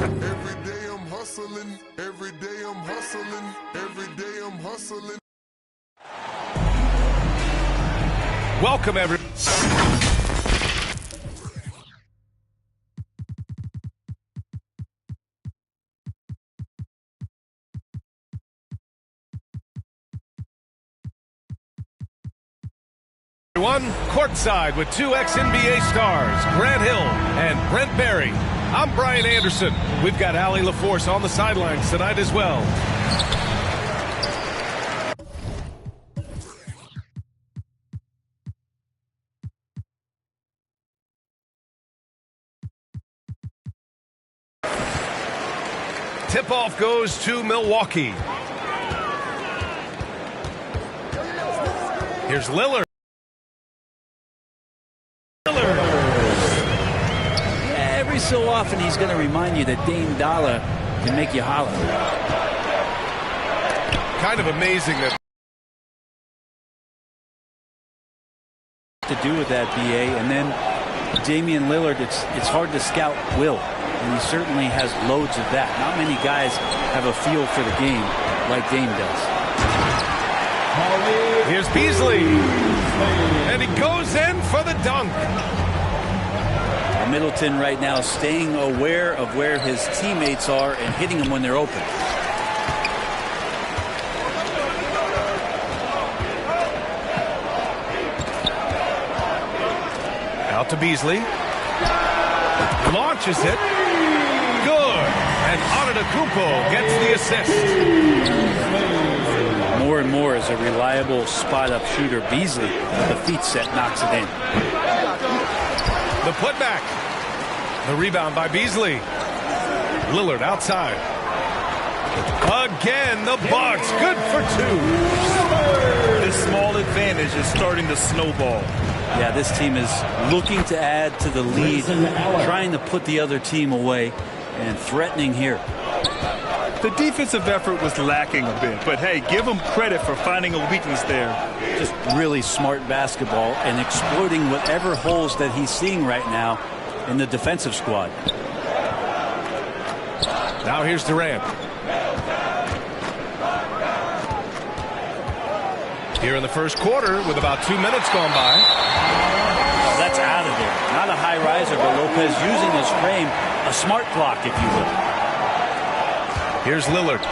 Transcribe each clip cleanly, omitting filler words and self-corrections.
Every day I'm hustling, every day I'm hustling, every day I'm hustling. Welcome, everyone. Courtside with two ex-NBA stars, Grant Hill and Brent Barry. I'm Brian Anderson. We've got Allie LaForce on the sidelines tonight as well. Tip-off goes to Milwaukee. Here's Lillard. Every so often he's going to remind you that Dame Dollar can make you holler. Kind of amazing that to do with that, BA, and then Damian Lillard, it's hard to scout will, and he certainly has loads of that. Not many guys have a feel for the game like Dame does. Here's Beasley, and he goes in for the dunk. Middleton right now staying aware of where his teammates are and hitting them when they're open. Out to Beasley. Launches it. Good. And Antetokounmpo gets the assist. More and more as a reliable spot-up shooter, Beasley, the feet set, knocks it in. The putback. The rebound by Beasley. Lillard outside. Again, the Bucks. Good for two. This small advantage is starting to snowball. Yeah, this team is looking to add to the lead, trying to put the other team away, and threatening here. The defensive effort was lacking a bit, but hey, give them credit for finding a weakness there. Just really smart basketball and exploiting whatever holes that he's seeing right now in the defensive squad. Now here's Durant. Here in the first quarter with about 2 minutes gone by. That's out of there. Not a high riser, but Lopez using his frame, a smart block, if you will. Here's Lillard.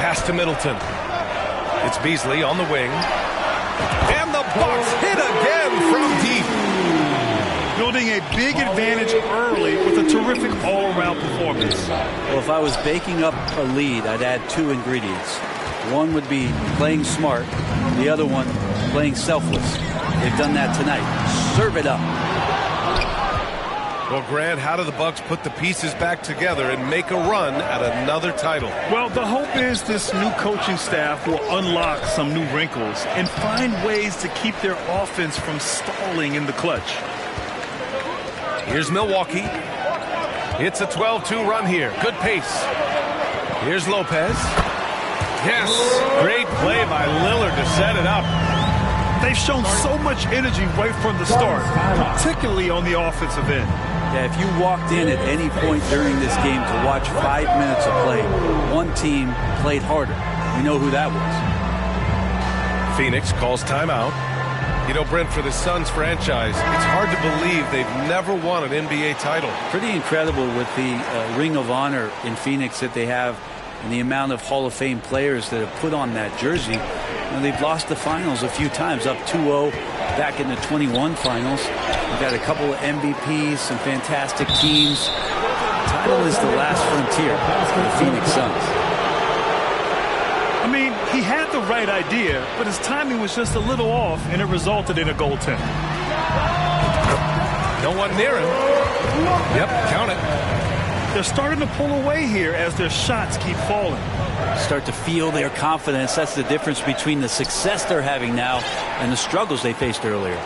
Pass to Middleton. It's Beasley on the wing. And the Bucks hit again from deep. Building a big advantage early with a terrific all-around performance. Well, if I was baking up a lead, I'd add two ingredients. One would be playing smart. The other one, playing selfless. They've done that tonight. Serve it up. Well, Grant, how do the Bucks put the pieces back together and make a run at another title? Well, the hope is this new coaching staff will unlock some new wrinkles and find ways to keep their offense from stalling in the clutch. Here's Milwaukee. It's a 12-2 run here. Good pace. Here's Lopez. Yes, great play by Lillard to set it up. They've shown so much energy right from the start, particularly on the offensive end. Yeah, if you walked in at any point during this game to watch 5 minutes of play, one team played harder. We know who that was. Phoenix calls timeout. You know, Brent, for the Suns franchise, it's hard to believe they've never won an NBA title. Pretty incredible with the Ring of Honor in Phoenix that they have and the amount of Hall of Fame players that have put on that jersey. And they've lost the finals a few times, up 2-0 back in the 21 finals. We've got a couple of MVPs, some fantastic teams. The title is the last frontier for the Phoenix Suns. I mean, he had the right idea, but his timing was just a little off, and it resulted in a goaltend. No one near him. Yep, count it. They're starting to pull away here as their shots keep falling. Start to feel their confidence. That's the difference between the success they're having now and the struggles they faced earlier.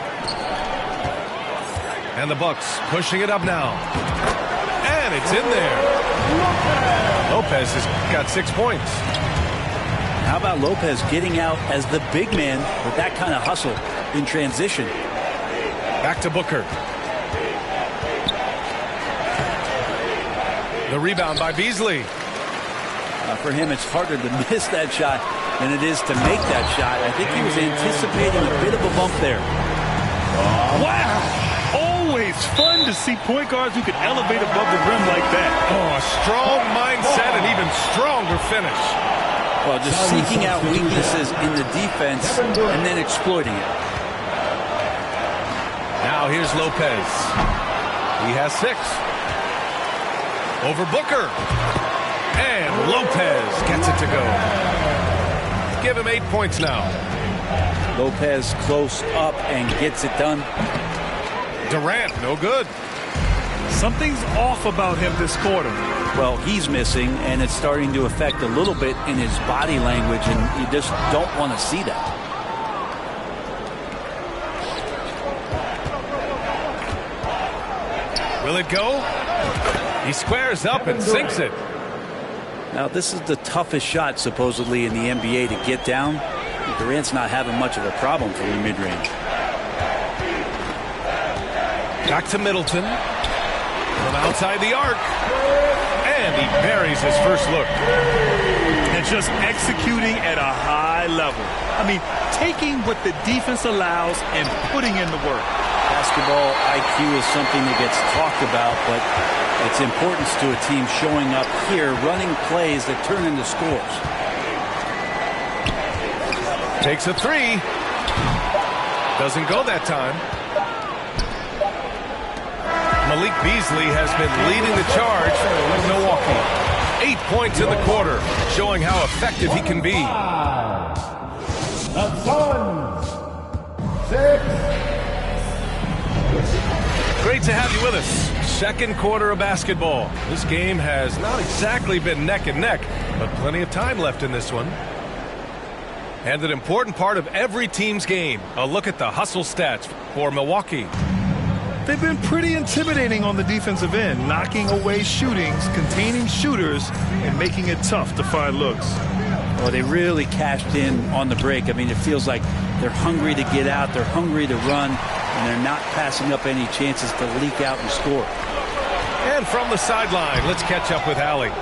And the Bucks pushing it up now. And it's in there. Lopez has got 6 points. How about Lopez getting out as the big man with that kind of hustle in transition? Back to Booker. The rebound by Beasley. For him, it's harder to miss that shot than it is to make that shot. I think he was anticipating a bit of a bump there. Wow! Always fun to see point guards who can elevate above the rim like that. Oh, a strong mindset and even stronger finish. Well, just seeking out weaknesses in the defense and then exploiting it. Now here's Lopez. He has 6. Over Booker. And Lopez gets it to go. Give him 8 points now. Lopez close up and gets it done. Durant, no good. Something's off about him this quarter. Well, he's missing, and it's starting to affect a little bit in his body language, and you just don't want to see that. Will it go? He squares up and sinks it. Now, this is the toughest shot, supposedly, in the NBA to get down. Durant's not having much of a problem from the mid-range. Back to Middleton. From outside the arc. And he buries his first look. And just executing at a high level. I mean, taking what the defense allows and putting in the work. Basketball IQ is something that gets talked about, but its importance to a team showing up here, running plays that turn into scores. Takes a 3. Doesn't go that time. Malik Beasley has been leading the charge with Milwaukee. 8 points in the quarter, showing how effective he can be. The Suns, 6. Great to have you with us. Second quarter of basketball. This game has not exactly been neck and neck, but plenty of time left in this one. And an important part of every team's game, a look at the hustle stats for Milwaukee. They've been pretty intimidating on the defensive end, knocking away shootings, containing shooters, and making it tough to find looks. Well, they really cashed in on the break. I mean, it feels like they're hungry to get out, they're hungry to run, and they're not passing up any chances to leak out and score. And from the sideline, let's catch up with Allie.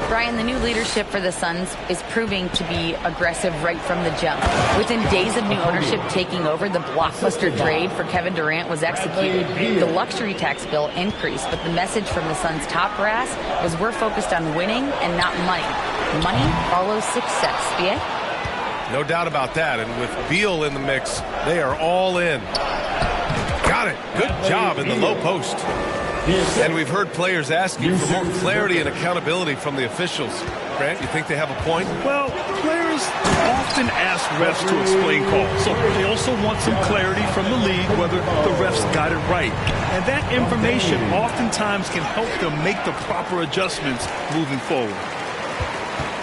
Brian, the new leadership for the Suns is proving to be aggressive right from the jump. Within days of new ownership taking over, the blockbuster trade for Kevin Durant was executed. The luxury tax bill increased, but the message from the Suns' top brass was we're focused on winning and not money. Money follows success. BA? No doubt about that, and with Beal in the mix, they are all in. Got it. Good job in the low post. And we've heard players asking for more clarity and accountability from the officials. Grant, you think they have a point? Well, players often ask refs to explain calls, so they also want some clarity from the league whether the refs got it right. And that information oftentimes can help them make the proper adjustments moving forward.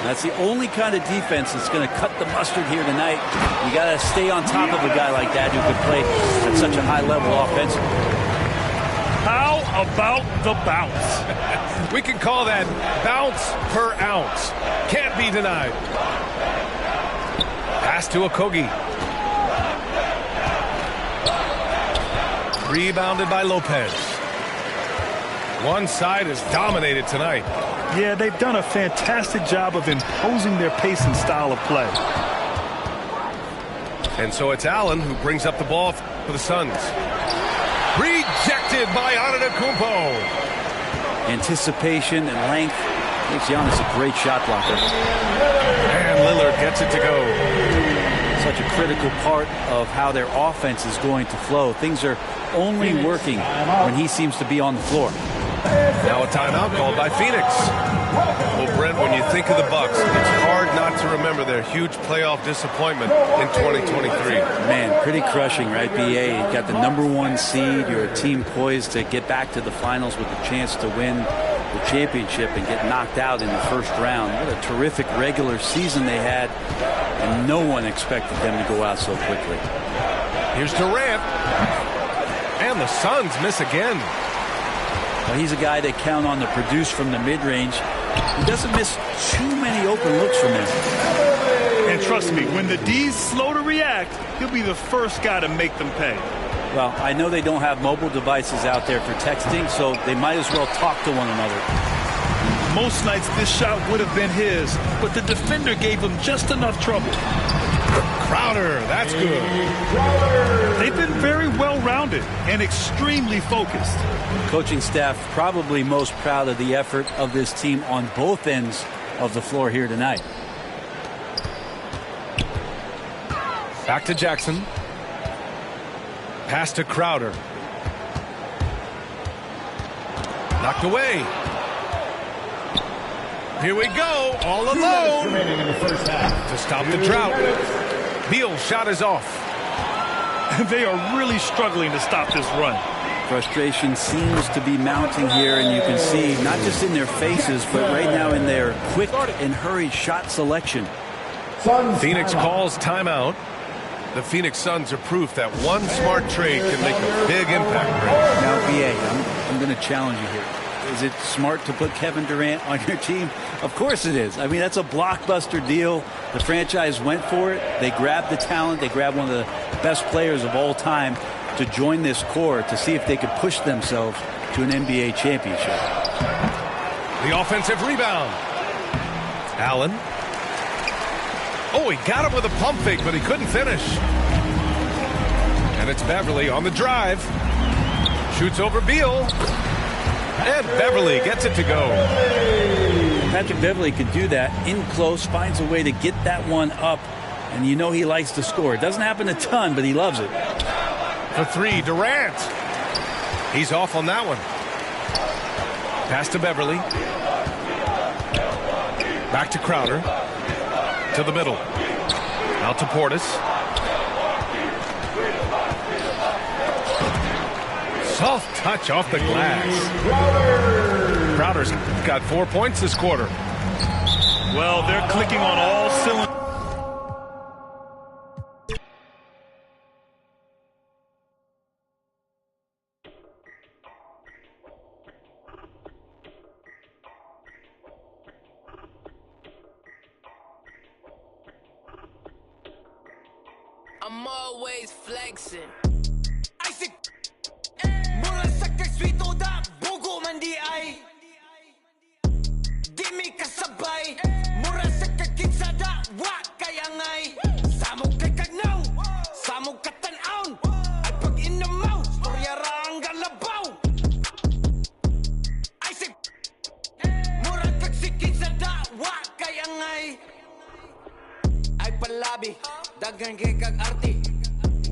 That's the only kind of defense that's going to cut the mustard here tonight. You got to stay on top of a guy like that who can play at such a high level offensively. How about the bounce? We can call that bounce per ounce. Can't be denied. Pass to Okogie. Rebounded by Lopez. One side is dominated tonight. Yeah, they've done a fantastic job of imposing their pace and style of play. And so it's Allen who brings up the ball for the Suns. Rejected by Antetokounmpo. Anticipation and length makes Giannis a great shot blocker. And Lillard gets it to go. Such a critical part of how their offense is going to flow. Things are only working when he seems to be on the floor. Now a timeout called by Phoenix. Well, Brent, when you think of the Bucks, it's hard not to remember their huge playoff disappointment in 2023. Man, pretty crushing, right, BA? You got the #1 seed. You're a team poised to get back to the finals with a chance to win the championship and get knocked out in the first round. What a terrific regular season they had, and no one expected them to go out so quickly. Here's Durant. And the Suns miss again. Well, he's a guy they count on to produce from the mid-range. He doesn't miss too many open looks from him. And trust me, when the D's slow to react, he'll be the first guy to make them pay. Well, I know they don't have mobile devices out there for texting, so they might as well talk to one another. Most nights this shot would have been his, but the defender gave him just enough trouble. Crowder, that's good. They've been very well-rounded and extremely focused. Coaching staff probably most proud of the effort of this team on both ends of the floor here tonight. Back to Jackson. Pass to Crowder. Knocked away. Here we go, all alone. To stop the drought. Beal's shot is off. They are really struggling to stop this run. Frustration seems to be mounting here, and you can see not just in their faces, but right now in their quick and hurried shot selection. Phoenix calls timeout. The Phoenix Suns are proof that one smart trade can make a big impact. Now, BA, I'm going to challenge you here. Is it smart to put Kevin Durant on your team? Of course it is. I mean, that's a blockbuster deal. The franchise went for it. They grabbed the talent. They grabbed one of the best players of all time to join this core to see if they could push themselves to an NBA championship. The offensive rebound. Allen. Oh, he got him with a pump fake, but he couldn't finish. And it's Beverly on the drive. Shoots over Beal. And Beverly gets it to go. Patrick Beverly could do that in close, finds a way to get that one up, and you know he likes to score. It doesn't happen a ton, but he loves it. For three, Durant. He's off on that one. Pass to Beverly. Back to Crowder. To the middle. Out to Portis. Soft touch off the glass. Crowder's got 4 points this quarter. Well, they're clicking on all cylinders. I'm always flexing. Isaac, mula sa kagswito da bugo man di ay. Di mi kasabay, mura sa kagkinsa da wa kayangay. Samog kay kagnaw, samog katanaon. At pag inamaw, storya ra ang galabaw. Isaac, mura kagsikinsa da wa kayangay. Ay palabi. Dagan kay kag arti,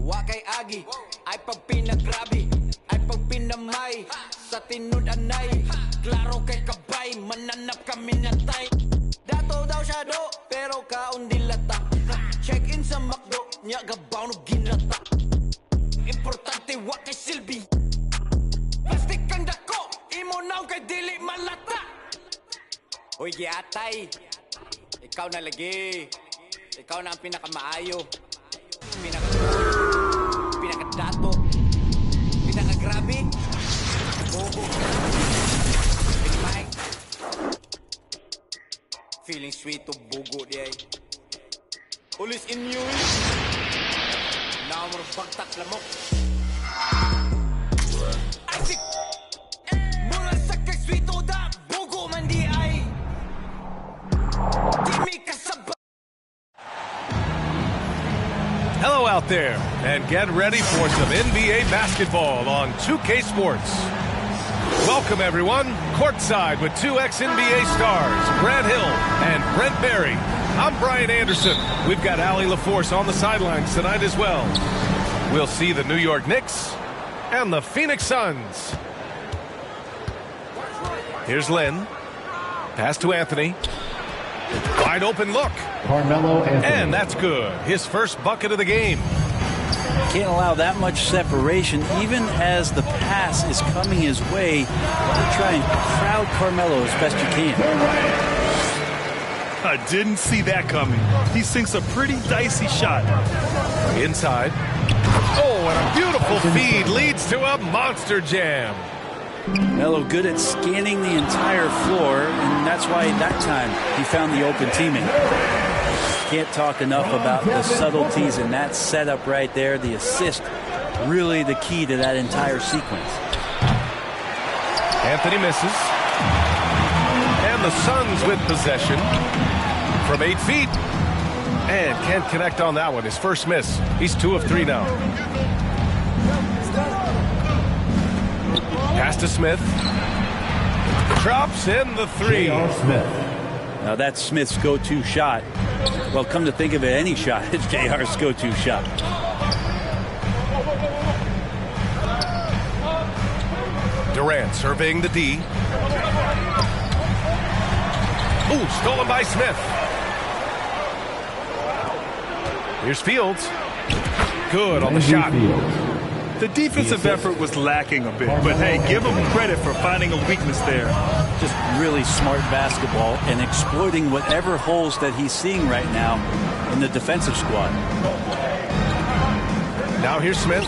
wa kay agi, ay pag pinagrabi, ay pag pinamay, sa tinud anay, klaro kay kabay, mananap kami natay. Dato daw siya do, pero kaon dilata, check in sa McDo, nya gabaw no ginrata. Importante wa kay silbi, plastic kang dako, imo naw kay dili malata. Hoy giatay, ikaw na lagi. Ikaw na ang pinakamaayo, pinakadato, pinakagrabe, bobo, pinimay, feeling sweet to bugo di ay. Ulis inyo now mo bagtak lamok. Isaac, mula sa kagsweet to da bugo man di ay. Di mi kasabay. Hello out there, and get ready for some NBA basketball on 2K Sports. Welcome, everyone, courtside with two ex-NBA stars, Grant Hill and Brent Berry. I'm Brian Anderson. We've got Allie LaForce on the sidelines tonight as well. We'll see the New York Knicks and the Phoenix Suns. Here's Lynn. Pass to Anthony. Wide open look. Carmelo Anthony. And that's good. His first bucket of the game. Can't allow that much separation, even as the pass is coming his way. You try and crowd Carmelo as best you can. I didn't see that coming. He sinks a pretty dicey shot. Inside. Oh, and a beautiful feed leads to a monster jam. Melo good at scanning the entire floor, and that's why that time he found the open teammate. Can't talk enough about the subtleties in that setup right there. The assist, really the key to that entire sequence. Anthony misses. And the Suns with possession from 8 feet. And can't connect on that one. His first miss. He's 2 of 3 now. Pass to Smith. Drops in the 3. Smith. Now that's Smith's go-to shot. Well, come to think of it, any shot is JR's go-to shot. Durant surveying the D. Ooh, stolen by Smith. Here's Fields. Good on the shot. The defensive effort was lacking a bit, but hey, give him credit for finding a weakness there. Just really smart basketball and exploiting whatever holes that he's seeing right now in the defensive squad. Now here's Smith.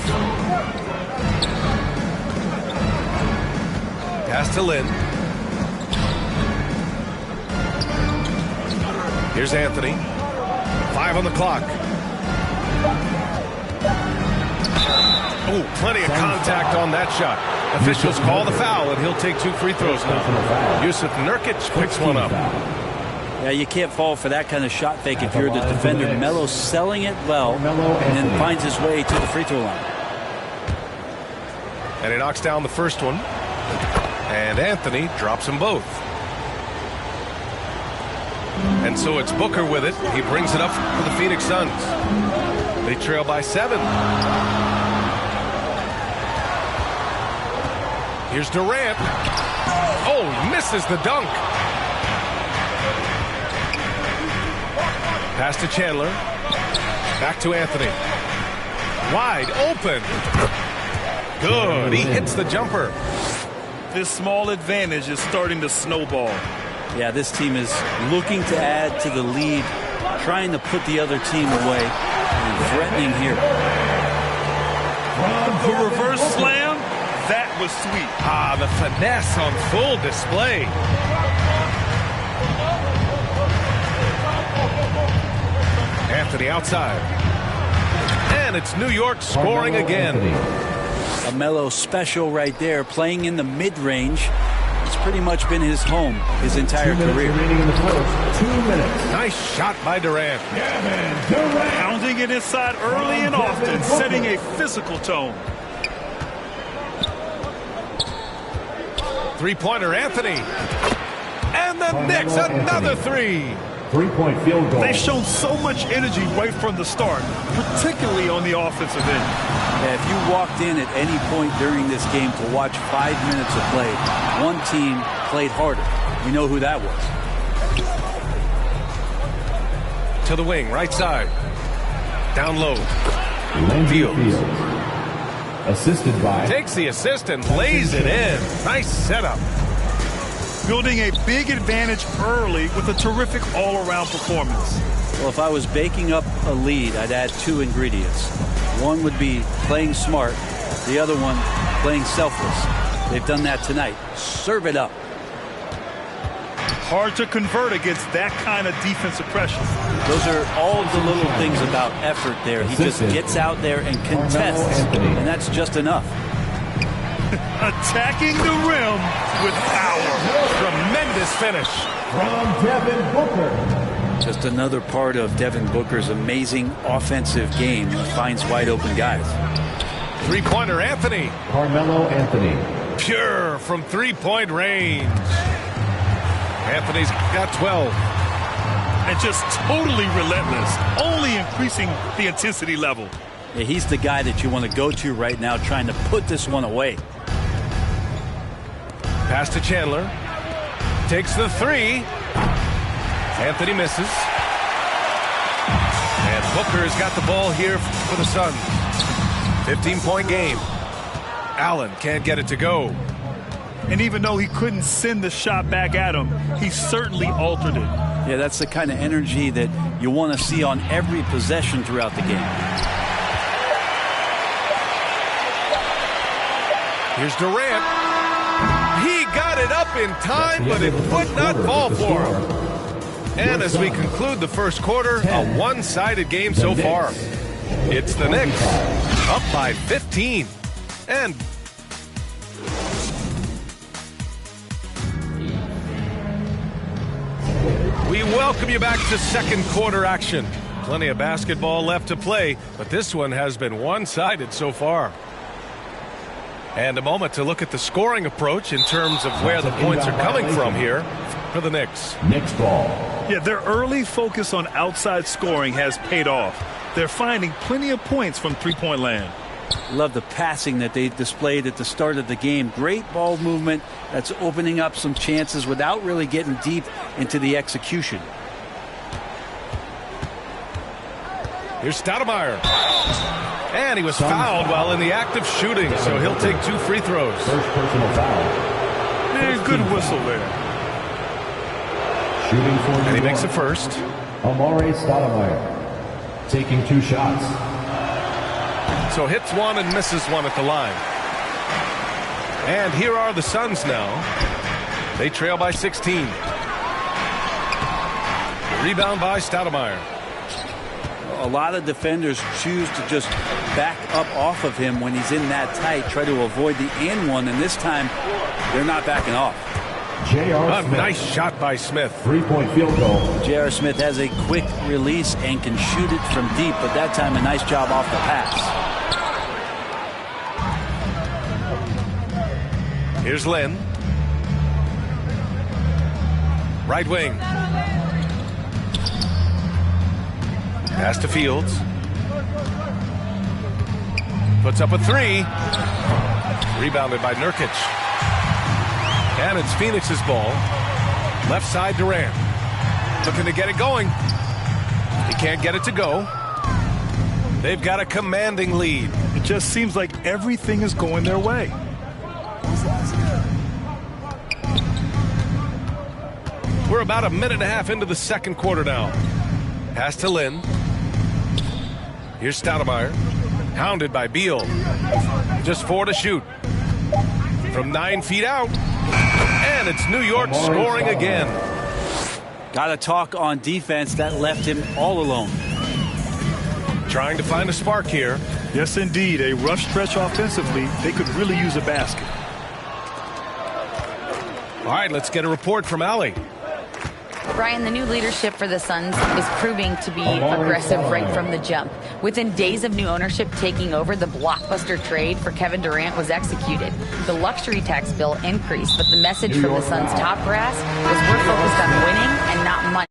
Pass to Lynn. Here's Anthony. 5 on the clock. Ooh, plenty of contact on that shot. Officials call the foul, and he'll take 2 free throws now. Yusuf Nurkic picks one up. Yeah, you can't fall for that kind of shot fake if you're the defender. Melo selling it well and then finds his way to the free throw line. And he knocks down the first one. And Anthony drops them both. And so it's Booker with it. He brings it up for the Phoenix Suns. They trail by 7. Here's Durant. Oh, misses the dunk. Pass to Chandler. Back to Anthony. Wide open. Good. He hits the jumper. This small advantage is starting to snowball. Yeah, this team is looking to add to the lead, trying to put the other team away, and threatening here. The reverse slam, that was sweet. Ah, the finesse on full display. Anthony outside. And it's New York scoring again. A Melo special right there, playing in the mid-range. It's pretty much been his home his entire career. In the post. 2 minutes. Nice shot by Durant. Pounding it inside early and often, setting a physical tone. Three-pointer Anthony. And the Knicks another 3. 3-point field goal. They've shown so much energy right from the start, particularly on the offensive end. Yeah, if you walked in at any point during this game to watch 5 minutes of play, one team played harder. We know who that was. To the wing, right side. Down low. Fields. Assisted by. Takes the assist and lays it in. Nice setup. Building a big advantage early with a terrific all-around performance. Well, if I was baking up a lead, I'd add 2 ingredients. One would be playing smart. The other one, playing selfless. They've done that tonight. Serve it up. Hard to convert against that kind of defensive pressure. Those are all the little things about effort there. He just gets out there and contests, and that's just enough. Attacking the rim with power. Tremendous finish. From Devin Booker. Just another part of Devin Booker's amazing offensive game. He finds wide open guys. Three-pointer Anthony. Carmelo Anthony. Pure from three-point range. Anthony's got 12. And just totally relentless, only increasing the intensity level. Yeah, he's the guy that you want to go to right now, trying to put this one away. Pass to Chandler. Takes the 3. Anthony misses. And Booker has got the ball here for the Suns. 15-point game. Allen can't get it to go. And even though he couldn't send the shot back at him, he certainly altered it. Yeah, that's the kind of energy that you want to see on every possession throughout the game. Here's Durant. He got it up in time, but it would not fall for him. And as we conclude the first quarter, a one-sided game so far. It's the Knicks up by 15. And We welcome you back to second quarter action. Plenty of basketball left to play, but this one has been one-sided so far. And a moment to look at the scoring approach in terms of where the points are coming from here for the Knicks. Knicks ball. Yeah, their early focus on outside scoring has paid off. They're finding plenty of points from three-point land. Love the passing that they displayed at the start of the game. Great ball movement that's opening up some chances without really getting deep into the execution. Here's Stoudemire. And he was fouled while in the act of shooting, so he'll take 2 free throws. First personal foul. Yeah, good whistle there. Shooting for And he makes the first. Amare Stoudemire. Taking 2 shots. So hits one and misses one at the line. And here are the Suns now. They trail by 16. Rebound by Stoudemire. A lot of defenders choose to just back up off of him when he's in that tight, try to avoid the and one, and this time they're not backing off. J.R. Smith. Nice shot by Smith. 3-point field goal. J.R. Smith has a quick release and can shoot it from deep, but that time a nice job off the pass. Here's Lynn. Right wing. Pass to Fields. Puts up a 3. Rebounded by Nurkic. And it's Phoenix's ball. Left side Durant. Looking to get it going. He can't get it to go. They've got a commanding lead. It just seems like everything is going their way. We're about a minute and a half into the second quarter now. Pass to Lynn. Here's Stoudemire. Hounded by Beal. Just 4 to shoot. From 9 feet out. And it's New York scoring again. Got to talk on defense. That left him all alone. Trying to find a spark here. Yes, indeed. A rough stretch offensively. They could really use a basket. All right, let's get a report from Allie. Brian, the new leadership for the Suns is proving to be aggressive right from the jump. Within days of new ownership taking over, the blockbuster trade for Kevin Durant was executed. The luxury tax bill increased, but the message from the Suns' top brass was we're focused on winning and not money.